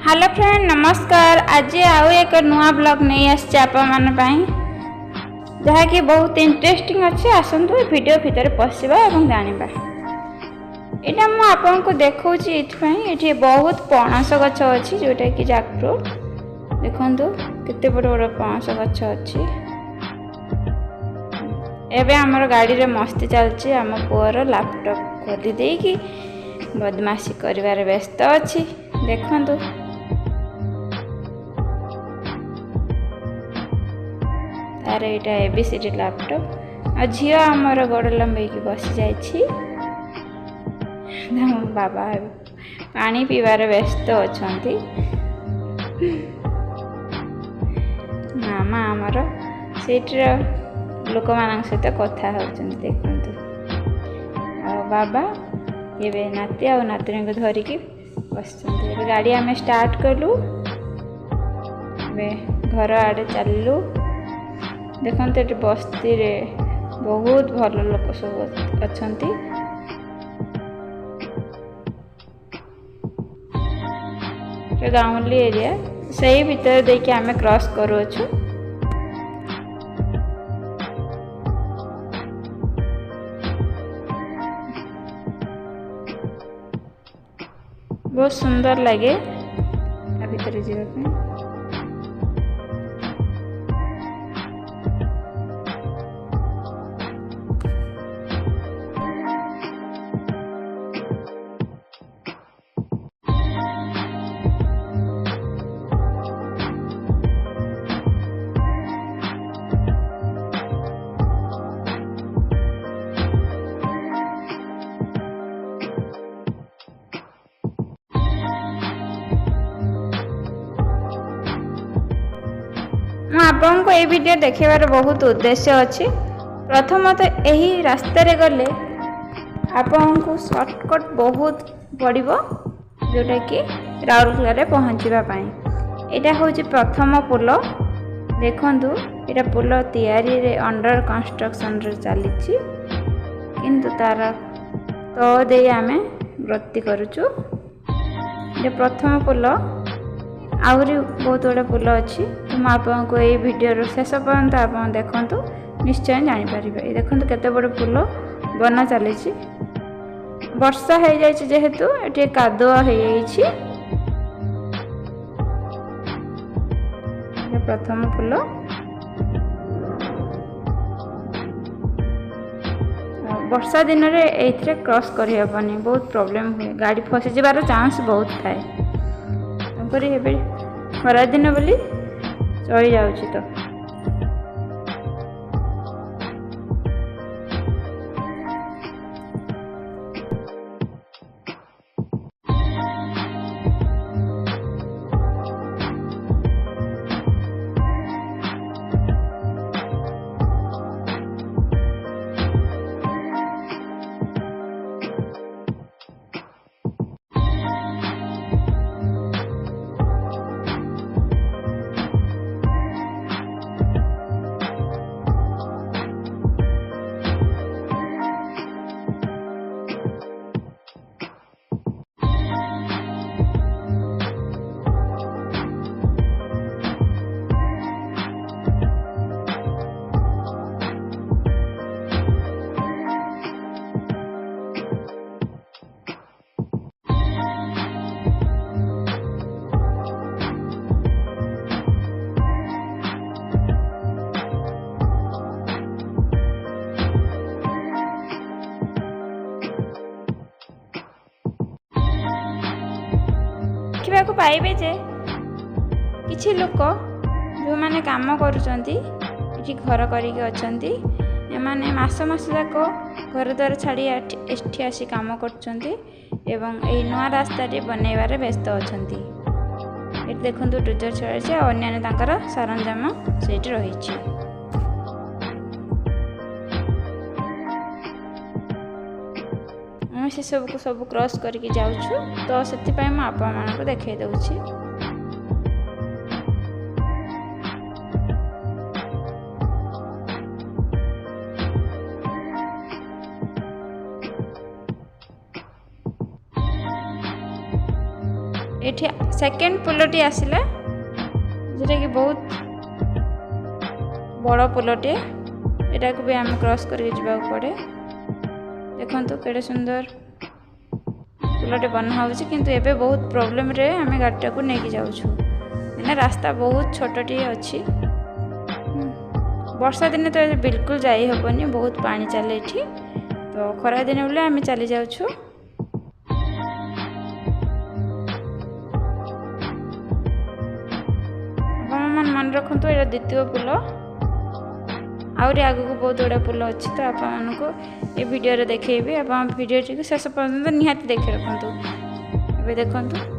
Hello friend नमस्कार। आज आउ एक नुआ ब्लॉग नहीं आसी आपण जहाँकि बहुत इंटरेस्टिंग अच्छे आसतु वीडियो भितर पशिबा और जानिबा। यहाँ मुझे आपन को देखौछि ये बहुत पणस गछ अच्छी जोटा कि जैकफ्रूट देखंतु केते बड़ बड़ पणस गछ अच्छी। एबे हमर गाड़ी रे मस्ती चलछि। आम पुअर लैपटॉप खोली देकी बदमाशी करिवार व्यस्त अच्छी। देखंतु तार यहाँ एबीसीडी लैपटॉप आ झील आमर गोड़ लंबे बसी जाइछि। बाबा पानी पीबार व्यस्त अछंती। मामा आमर सीट्र लोक मान सहित कथा होचंती देखंतु। बाबा ये नाती आ नातनी को धरिकी बसचंती। एबे गाड़ी आमे स्टार्ट कलु। घर आड़े चललु। देखते ये बस्ती रे बहुत भल लोक सब अच्छी। गाँवली एरिया से भीतर देखिए आम क्रॉस करूँ। बहुत सुंदर लगे भीतर जावाई। आपन को ये वीडियो देखेबार बहुत उद्देश्य अच्छी। प्रथमत यही रास्ता रे गले आपन को शॉर्टकट बहुत पड़िबो जोटा कि राउरकेला रे पहुँचवा पाई। एटा होची प्रथम पुल। देखंतु एटा पुल तैयारी रे अंडर कंस्ट्रक्शन रे चलीछि किंतु तार तो दे आमे वृत्ति करूछु। ये प्रथम पुल आहरी बहुत गुड़ा पुल अच्छी। तो आपको ये वीडियो शेष पर्यंत आप देखु निश्चय जापर। ये देखो केते बड़ पुल बना चली। वर्षा हो जाए जेहेतु ये कादुआ हो जाए। प्रथम पुल वर्षा दिन में ये क्रॉस करहबनी बहुत प्रॉब्लम हुए। गाड़ी फसी जबार चांस बहुत थाए। खरा दिन बोली चली जाऊँ तो देखा पाइबे जे किछि लोक जो माने काम करूचंती इठी घर करिके अछंती। एमाने मास मास जाक घर द्वार छाड़ी एठी आसी काम करचंती एवं एई नवा रास्ता रे बनैबारे व्यस्त अछंती। एठी देखंतु डोजर छाड़ी आ अन्य तांकर सरंजाम सेठी रहिछि। से सब को सब क्रॉस करके जाऊँ तो से आपको देखे दूसरी। ये सेकेंड पुलटी आसला जोटा कि बहुत बड़ पुलटे यहाँ को भी आम क्रॉस करके जावाक पड़े। देखो केड़े सुंदर पुलटे बना हो किंतु एबे बहुत प्रॉब्लम रे आम गाड़ीटा को लेकिन जाऊँ रास्ता बहुत छोटटी अच्छी। वर्षा दिन तो बिल्कुल जाई हेनी बहुत पानी चले ये तो खरा दिन बोले आम चली जाऊँ। अपन मन रखु ये द्वितीय पुल आहरी आगू बहुत गुड़ा पुल अच्छी तो आपको ये वीडियो देखी आप वीडियो शेष पर्यटन निहाती देखी रखु। देखु